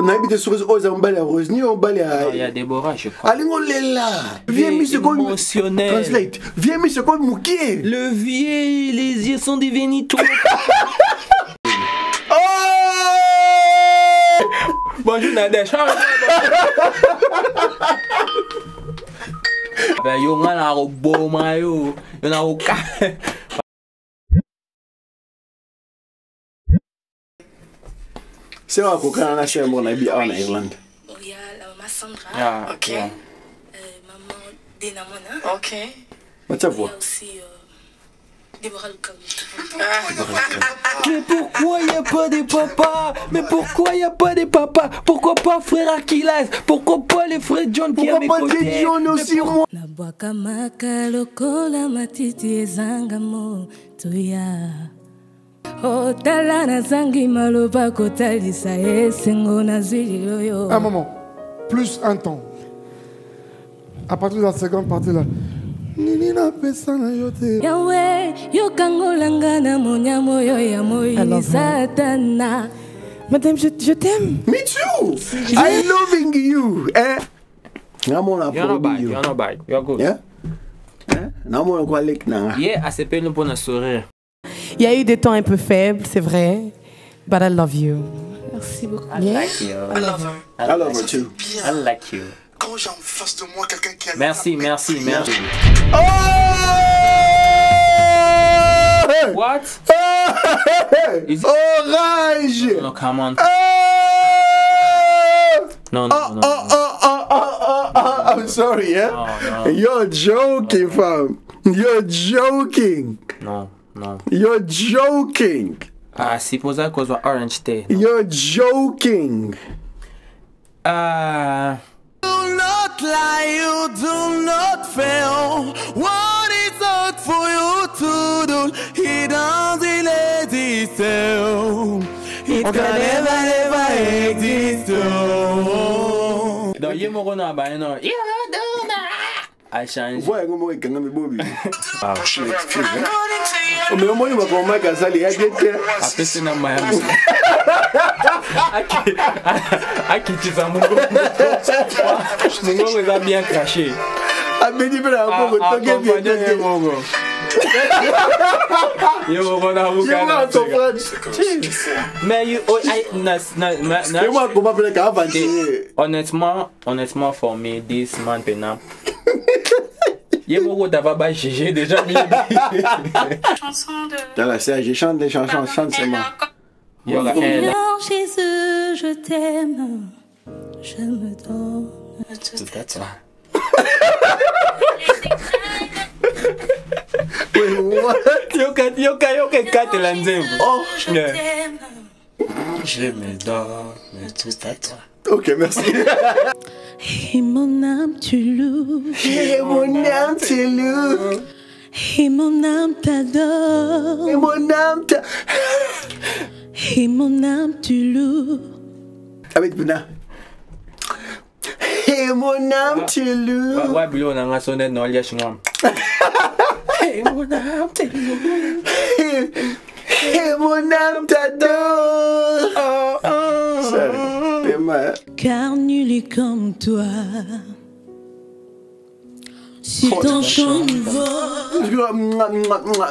On a habité sur Rose, on balait à Rosny, on balait à. Il y a Déborah, je crois. Allez, on l'est là. Viens, monsieur Cole. Translate. Viens, monsieur Cole Moukier. Le vieux, les yeux sont devenus tout. Oh! Bonjour, Nadège. Ben, yo, on a un beau maillot. On a un C'est vrai qu'on a acheté un bon habit en Irlande. Il y a la maman Sandra. Ah, Ok. Maman Denamona. Ok. Mais tu Il y vois. a aussi Déborah Lucas. Mais pourquoi y a pas de papa? Mais pourquoi y a pas de papa? Pourquoi pas frère Akilas? Pourquoi pas les frères John qui a mes Pourquoi pas côtés? des John aussi, moi? Nabwaka maka lokola matiti ezanga motoya. Otala nazangi maloba kotalisa esengo nazwili yoyo. Un moment, plus un temps. À partir de la seconde partie là. Yahweh, yokangolanga na monyamo yo ya moyi satana. Madame, je t'aime. Me too. I loving you. Eh? I'm on You're not bad, you're not bad. You're good. Yeah? Eh? I'm on a lick now. Yeah, assez peine pour un sourire. Il y a eu des temps un peu faibles, c'est vrai. But I love you. Merci beaucoup. I like you. I love her. I love her too. I like you. Quand j'ai en face de moi quelqu'un qui a Merci, merci, merci. Oh! What? Is it... Orange! No, come on. Oh! No, no, no. I'm sorry, yeah? No, no. You're joking, fam. You're joking. No, no. You're joking. Ah, si pour ça cause orange tea. You're joking. Do not lie, you do not fail. What is hard for you to do? He doesn't exist. It can never exist. Donc, il y a mon renard, bah, non. Il y a I change. Ouais, comment est-ce que vous avez mais au moins, il va commencer à salir. Après, c'est dans Miami. Aki, tu sais, mon gars, il va bien cracher. Ah, mais il va avoir un peu de temps. Yo, on a mais honnêtement, for me, this man, Pena. Il y a beaucoup d'avaba GG déjà mis. Chanson de. Dans la série, je chante des chansons, chante seulement. Seigneur Jésus, je t'aime. Je me donne tout à toi. Wait, what? Yoka, kate la nzembo. Oh, Je t'aime. Je me donne tout à toi. ok, merci. Et mon âme tu loues. Et mon âme te loue. Et mon âme t'adore. Et mon âme te... Et mon âme tu loues. Avec Buna. Et mon âme te loue. Ouais, bilo na ngasone no lia shingam. Et mon âme te loue. Et mon âme t'adore. Oh, oh. C'est mal. Car nul est comme toi. Si ton chant nous vole.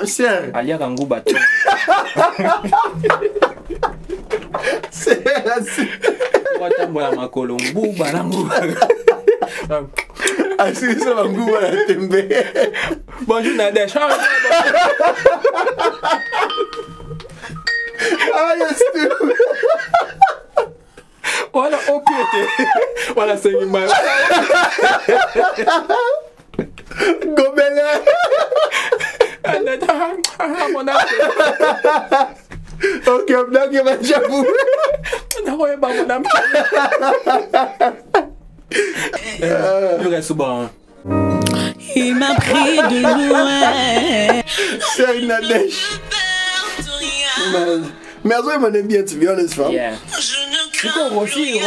C'est... Alia kangu bato. C'est... Watambola makolo mbuba nangu. Así se va a la tembe. Bonjour Nadège. Ah, you're stupid. Voilà, opiété. Voilà, c'est une main. Gobelin. Ok, donc il va j'avoue. Il m'a pris de loin. C'est une Nadège. Mais à toi, il m'en aime bien, to be honest, fam. Yeah. Rosny,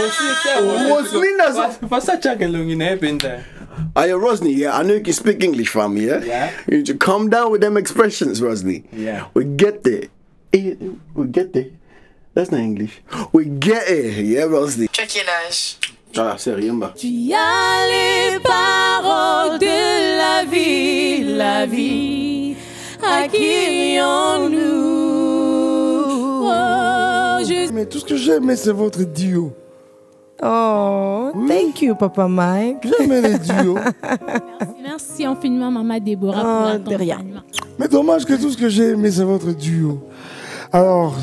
Are you Rosny? Yeah, I know you can speak English, fam. Yeah. Yeah. You need to calm down with them expressions, Rosny. Yeah. We get there. We get there. That's not English. We get it. Yeah, Rosely. Tu as quel âge? Ah, c'est rien, bah. Tu as les paroles de la vie, à qui nous Mais tout ce que j'aime, c'est votre duo. Oh, thank you, Papa Mike. J'aime les duos. Merci infiniment, Maman Déborah, pour de rien. Mais dommage que tout ce que j'ai aimé, c'est votre duo. Alors,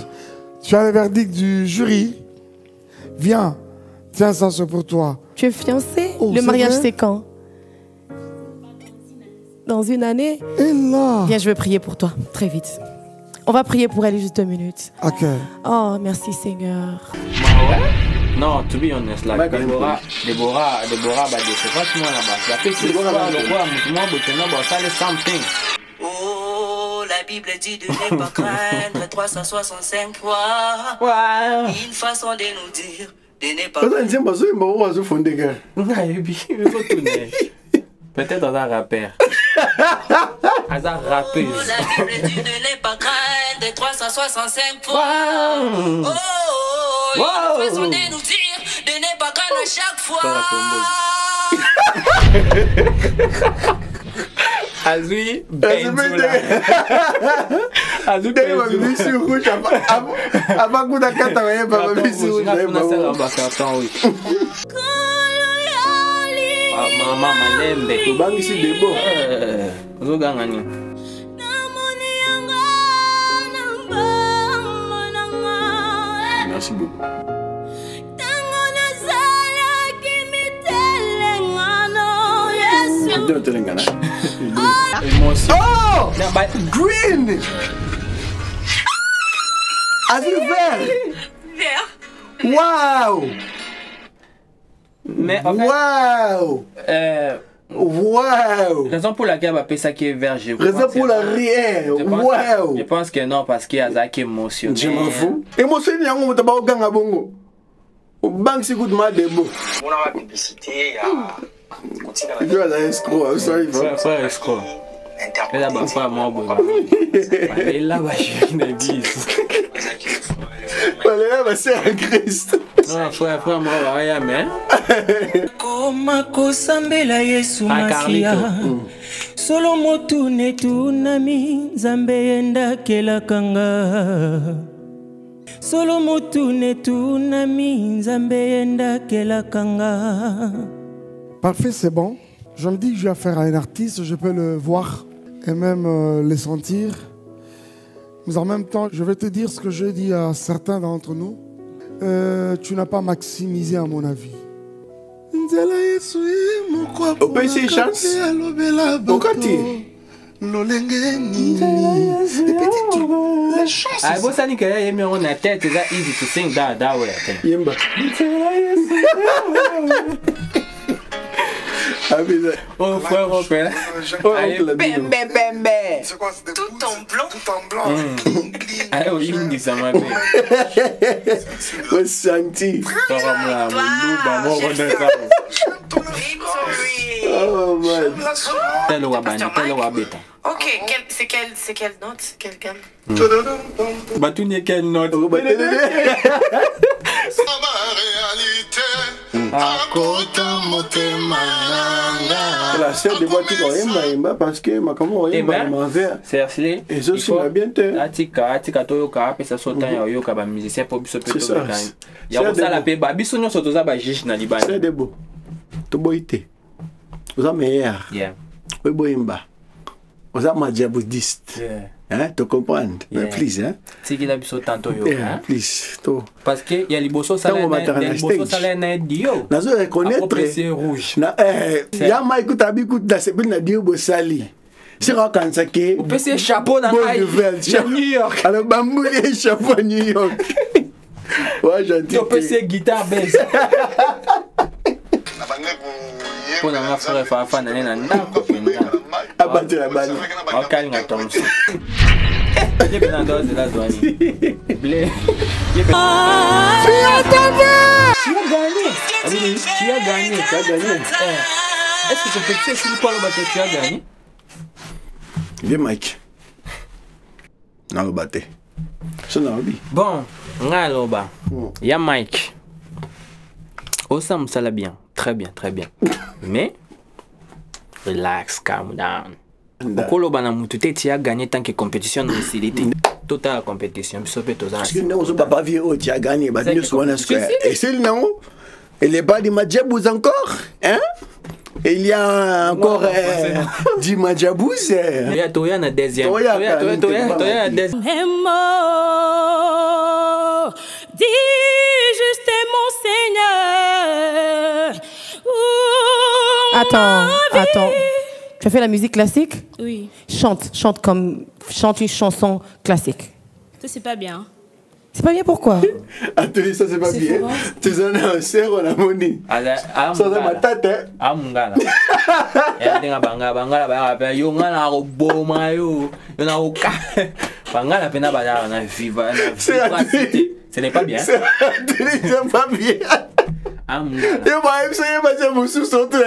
tu as le verdict du jury. Viens, tiens ça, c'est pour toi. Tu es fiancé? Oh, Le c'est mariage, vrai? c'est quand? Dans une année? Et là. Viens, je vais prier pour toi, très vite. On va prier pour elle juste 2 minutes. Ok. Oh, merci Seigneur. Non, to be honest, like Deborah, bah, c'est pas tout le monde là-bas. La paix, c'est quoi, le roi, moi, bah, ça, c'est something. Oh, la Bible dit de ne pas craindre 365 fois. Wow. Une façon de nous dire de ne pas Peut-être dans un rappeur. Un rappeuse. Oh, la Bible dit de ne pas craindre 365 fois. Oh, une façon de nous dire de ne pas craindre à chaque fois. Azui Benzula. Azui Benzula. Avant qu'on a quatre ans, pas Maman Malembe. Tu bangs ici des beaux. Zogangani. Merci beaucoup. Émotion. Oh! Green! Azul vert! Wow! Mais en fait, wow! Raison pour laquelle on appelle ça qui est vert, raison pour la rien! Wow! Je pense que non, parce qu'il y a ça qui est émotionnel. Je m'en fous. Émotionnel, on va au gang à bongo. Au banque, c'est good mal de beau. On a la publicité, il y a. Tu vois, là, escroc, sorry. Frère escroc. Elle a pas moi, bon. Elle là, bah, je suis une église. Elle là, bah, c'est un Christ. Non, frère, moi, rien, mais. Koma kosambela Yesu Masia. Solo motu netunami Zambe yenda kelakanga. Solo motu netunami Zambe yenda kelakanga. Parfait, c'est bon. Je me dis que j'ai affaire à un artiste, je peux le voir et même les sentir. Mais en même temps, je vais te dire ce que je dis à certains d'entre nous. Tu n'as pas maximisé à mon avis. On peut essayer chance. On continue. Les chances. Ah, bon, ça n'y est, mais on a tête, c'est easy to sing that way. Yemba. Oh, frère, mon père. Allez, bam. C'est quoi? C'est Tout en blanc. Tout en blanc. Allez, oui, il dit ça, ma belle. Ouais, Santi. Oh, man. Tel Wabani, tel Wabeta. Ok, c'est quelle note? Quelle gamme? Bah, tu n'es quelle note? La sœur de voiture Yemba parce que ma comment Yemba m'a vert. C'est assis. Et ça aussi m'a bien te. Atika toyoka apesa sota ya yoka ba musicien po biso pe to ça. kan. Ya ko sala pe ba biso nyoso toza ba jish na libani. C'est de beau. To boité. Vous avez meilleur. Yeah. Oui Boyemba. Vous avez ma diabodiste. Yeah. Hein, tu comprends? Yeah. Please, hein? Si qu'il a biso tanto yo. Yeah, please. To. Parce que y a liboso sala na dio. Nazo reconnaître. C'est rouge. Na ya ma écoute abikut da c'est na dio bosali. C'est quand ça que au PC chapeau na New York. Alors bambou et chapeau New York. Ouais, gentil. Au PC guitare bass. Pour la frère Fafa na na ndako pinga. Abattre la balle. Okali nga tomsi. Il est dans dose la douane. Blé. Tu as gagné. Est-ce que tu peux dire sur quoi le bateau tu as gagné? Viens Mike. Non le bateau. C'est non. Bon, Ngaloba. Ya Mike. Osa msala bien. Très bien, très bien. Mais relax, calm down. Okoloba na mutu te tu as gagné tant que compétition de facilité. Total compétition. Parce que nous, papa vieux, tu as gagné. Et c'est le nom. Et les bas de Madjabouz encore. Hein? Et il y a encore 10 Madjabouz. Il y a Toya na deuxième. Toya na deuxième. Dis juste mon Seigneur. Attends. Tu as fait la musique classique? Oui. Chante une chanson classique. Ça, c'est pas bien. C'est pas bien, pourquoi? Attends, ça c'est pas bien. Tu en as un cerf, on a monnaie. Ça c'est ma tête. Ah, mon gars. Bangala, yo ngana ko boma yo. Yo na ko ka. Bangala pena bala na viva. Ce n'est pas bien. C'est pas bien.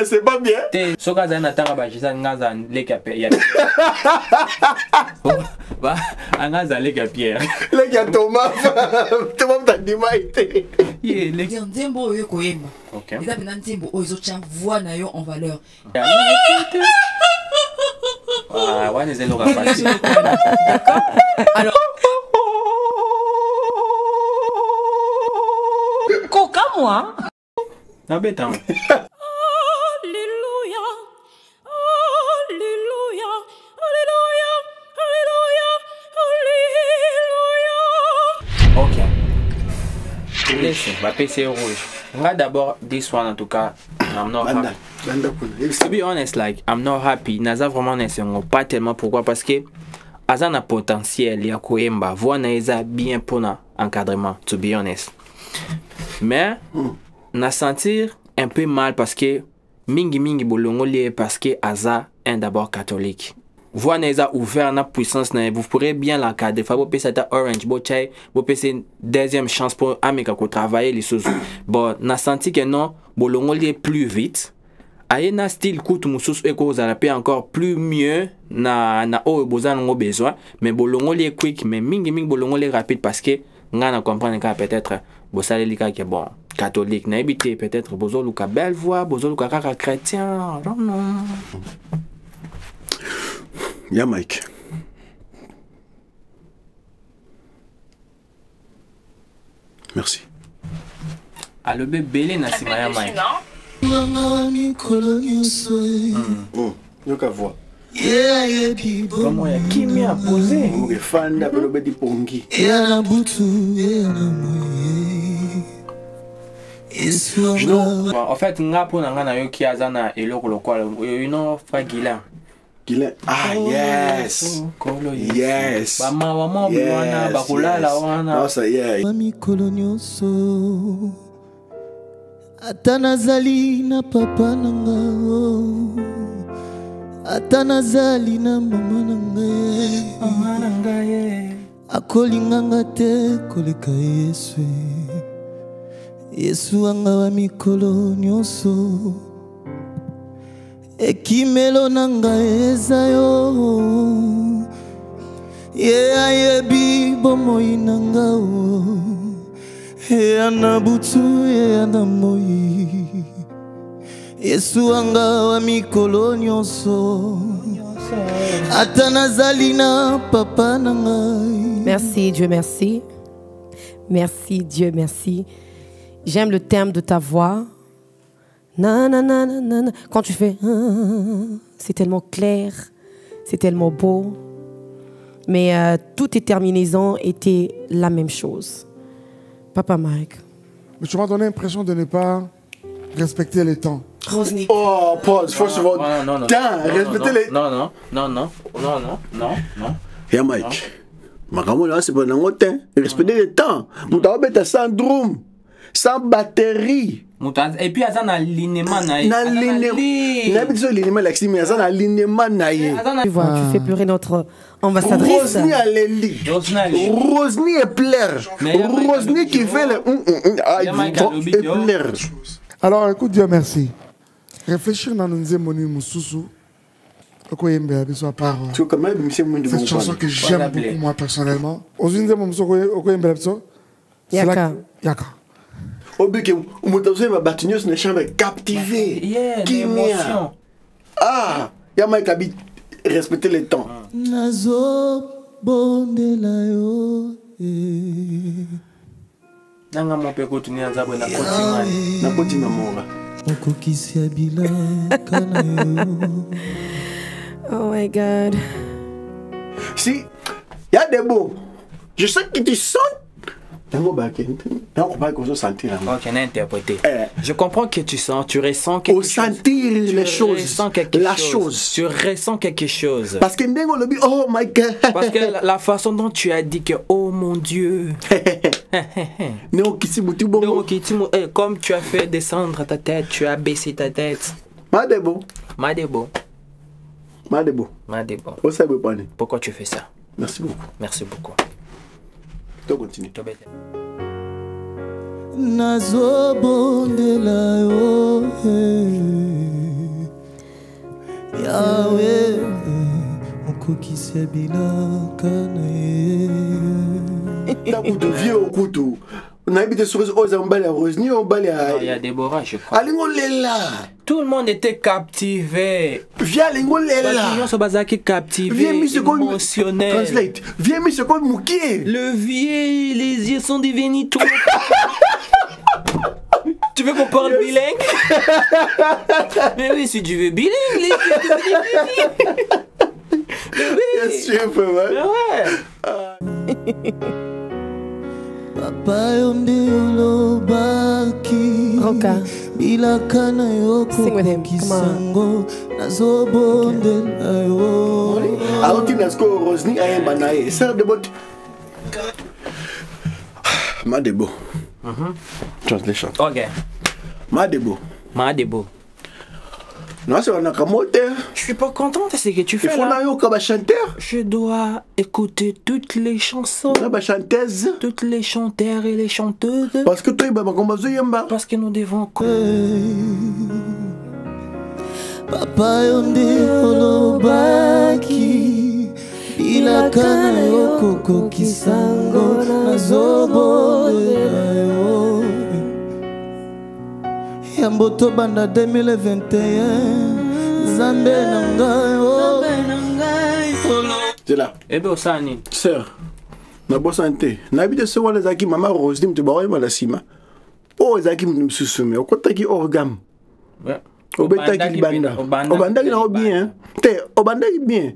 C'est pas bien. Soka zana tanga bajisa ngaza leka ya. Ba angaza leka pierre. Leka Thomas. Thomas t'animaite. Ye leka nzembo yo koyemba. OK. Eza pena nzembo ozo tcha voix na yo en valeur. Ah, ouais, les éloges passés. D'accord. Alors Coca moi. Ah béton. Alléluia. Alléluia. Alléluia. Alléluia. OK. Listen, ma PC rouge. On va d'abord this one en tout cas. I'm not happy. To be honest, like I'm not happy. Naza vraiment n'essayons pas tellement. Pourquoi? Parce que Azana potentiel ya koemba. Voix naeza bien pour encadrement. To be honest. Mais na sentir un peu mal parce que mingi bolongo lié parce que Aza est d'abord catholique. Voix naeza ouvert na puissance na vous pourrez bien l'encadrer. Faut pas ça orange bochai, vous passer deuxième chance pour amika ko travailler les choses. Bon, na senti que non, bolongo lié plus vite. Aye na style kutu mususu eko za paix encore plus mieux na o bozan ngo besoin, mais bolongo lié quick mais mingi bolongo lié rapide parce que ngana comprendre que peut-être bosale lika que bon catholique na habité peut-être bozo luka belle voix bozo luka kaka chrétien non. Ya Mike. Merci. Allo bébé na sima ya Mike. Yoka voix. Comment ya kimi a posé? Fanda pelo bedi pongi. En fait, nga po na yo ki azana eloko lokwala you know fragila. Ah yes. Yes. Mama wana bakulala wana. Nossa yeah. Mikolo nyonso ata nazali na papa nanga ata nazali na mama nanga akolinganga te koleka Yesu anga wa mikolo nyonso ekimelo nanga eza yo ye ayebi bomoi nanga ana butu ana moi Yesu anga wa mikolo nyonso ata nazali na papa nanga. Merci Dieu, merci. Merci Dieu, merci. J'aime le terme de ta voix. Quand tu fais, c'est tellement clair, c'est tellement beau. Mais toutes tes terminaisons étaient la même chose. Papa Mike. Mais tu m'as donné l'impression de ne pas respecter les temps. Oh, pause, first of all. Non. Respectez les... Non. Ya Mike. Makambo là, c'est pas dans le temps. Respectez les temps. Vous avez sans drum, sans batterie. Et puis, il y a un alignement. Tu vois, tu fais pleurer notre ambassadrice. Rosny a l'Eli. Rosny est pleure. Rosny qui fait le... Alors, écoute, Dieu merci. Réfléchir dans nous moni mususu. Cette chanson que j'aime beaucoup moi personnellement. Yaka. Yaka. Obike, umutazo ma batinios na chambre captivé. L'émotion. Ah, ya Mike habite respecter le temps. Nazo bondela yo. Nanga mon pe continuer nzabo na continua. Na continua mora. Okokisi abila kana yo. Oh my God. Si, il y a des mots. Je sais que tu sens. Ok, on a interprété. Je comprends que tu sens, tu ressens quelque chose. Sentir les choses. La chose. Tu ressens quelque chose. Parce que oh my God. Parce que la façon dont tu as dit que oh mon Dieu. Comme tu as fait descendre ta tête, tu as baissé ta tête. Madebo. Madebo. Madebo. Madebo. Pourquoi tu fais ça? Merci beaucoup. Merci beaucoup. Tu continues. Nazo bondela yo. Yahweh. Okokisi abila kana yo. Takutu vieux au couteau. On a habité sur les emballés à Rosny, emballés à. Il y a des bourrages, je crois. Tout le monde était captivé. Viens, Lingolela. Captivé, émotionnel. Translate. Viens, mais c'est comme Moukier. Le vieux, les yeux sont devenus tout. Tu veux qu'on parle bilingue? Mais oui, si tu veux bilingue, les yeux devenus bilingue. Bien sûr, frère. Ouais. Papa yonde olobaki bilakana yoko kisango nazobondela yo. Aoti nasko Rosny ayemba nae. Sœur de botte. Madebo. Translation. Ok. Madebo. Madebo. Non, c'est un akamoteur. Je suis pas content de ce que tu fais là. Il faut chanteur. Je dois écouter toutes les chansons. Chanteuse. Toutes les chanteurs et les chanteuses. Parce que toi, parce que nous devons. Papa yonde olobaki bilakana yoko kisango nazobolela yo. Yamboto banda 2021 Zambe nangayo. C'est là. Ebe osani. Sœur. Na bo santé. Na habite se wala zaki mama Rosny mtu bawa mala sima. O zaki msusume. Okotaki orgam. Ouais. Obetaki banda. Obandaki na bien. Te obandaki bien.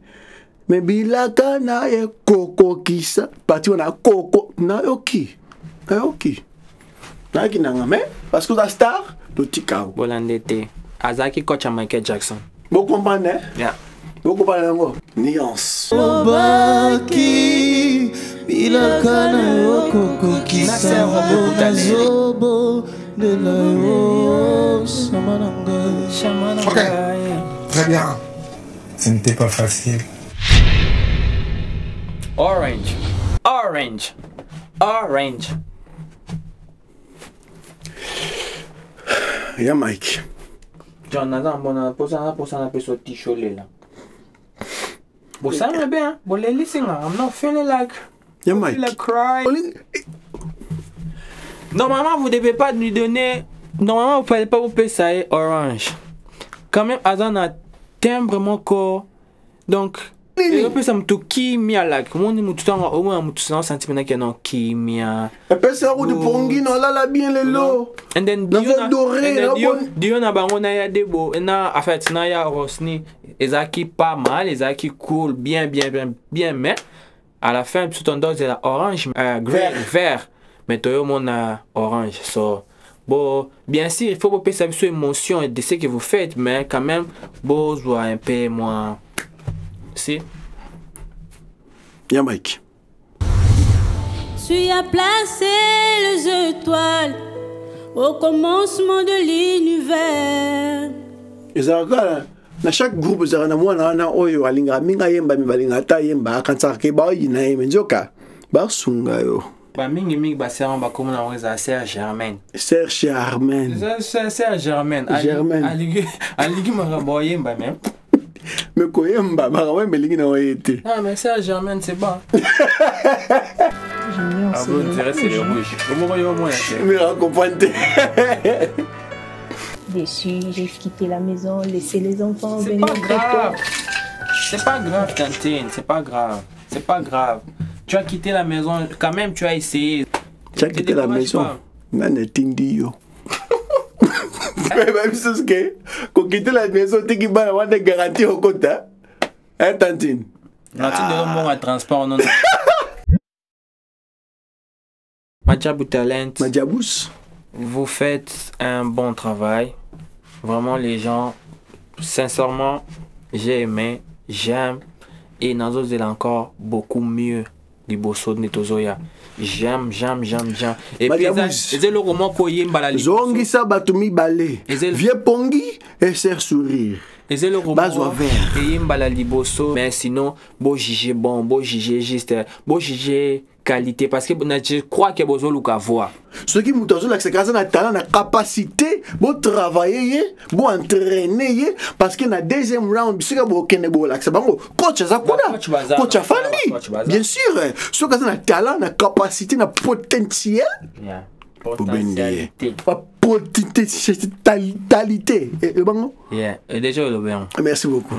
Mais bilaka na ye koko kisa. Parti on a koko na yoki. Na yoki. Na ki nanga mais parce que la star Tikao. Bolandete. Azaki coach à Michael Jackson. Vous comprenez? Yeah. Vous comprenez? Nuance. Obaki bilakana yoko kisango nazobo de la yo samananga. Ok. Très bien. Ce n'était pas facile. Orange. Orange. Orange. Yeah, Mike. John, on pour ça, on peut sortir cholé là. Bon, ça va bien. Bon, les listening, I'm not feeling like. Yeah, Mike. Like cry. Normalement, vous ne devez pas lui donner. Normalement, vous ne pouvez pas vous payer ça orange. Quand même, Azan a timbre mon corps. Donc, je peux ça me tout kimia like. Moi, je me tout au moins me tout sentiment que non kimia. Et puis ça roule de pongi non là bien les lots. And then Dion a bangona ya debo. Et na en fait na ya Rosny. Ezaki pas mal, ezaki cool, bien mais à la fin tout en dose la orange, vert. Mais toi mon a orange. So bon, bien sûr, il faut pas penser sur émotion et de ce que vous faites, mais quand même besoin un peu moins. Si. Yeah, Mike. Tu as placé les étoiles au commencement de l'univers. Et ça na chaque groupe za na mwana na oyo alinga minga yemba mi balinga ta yemba kantsaka ke ba yina yemba nzoka ba sunga yo. Ba mingi ba serment ba comme na weza Serge Germain. Serge Germain. Serge Germain. Aligi ma ba yemba même. Mais koyemba ba ouais melingi na oyete. Ah mais Serge Germain c'est bon. non, Ah bon, c'est le rouge. Comment va-t-il au moins? Mais on comprend. Déçu, j'ai quitté la maison, laissé les enfants C'est venir. pas grave. C'est pas grave, Tantine. C'est pas grave. C'est pas grave. Tu as quitté la maison. Quand même, tu as essayé. Tu as quitté la maison. Nana Tindio. Même chose que quand quitter la maison, tu as avoir des garanties au compte. Hein, Tantine? Tantine de mon transport, non. Madjabou Talent. Madjabous. Vous faites un bon travail. Vraiment, les gens, sincèrement, j'ai aimé, j'aime. Et Nazo Zela encore beaucoup mieux du Bosso de Netozoya. J'aime. Et puis, c'est le roman Koye Mbalali. Zongisa Batumi Balé. Vieux Pongi et ser sourire. Et c'est le roman Koye Mbalali Bosso. Mais sinon, beau juger bon, beau juger juste, beau juger qualité. Parce que je crois que Bozo Luka voit. Ce qui nous dit c'est que na talent, na capacité, beau travailler, beau entraîner, parce que na deuxième round, c'est que beau kene beau là, c'est bon. Coach Zakuna, coach Afandi, bien sûr. Ce que na talent, na capacité, na potentiel. Potentialité. Potentialité. Yeah. Et déjà le bien. Merci beaucoup.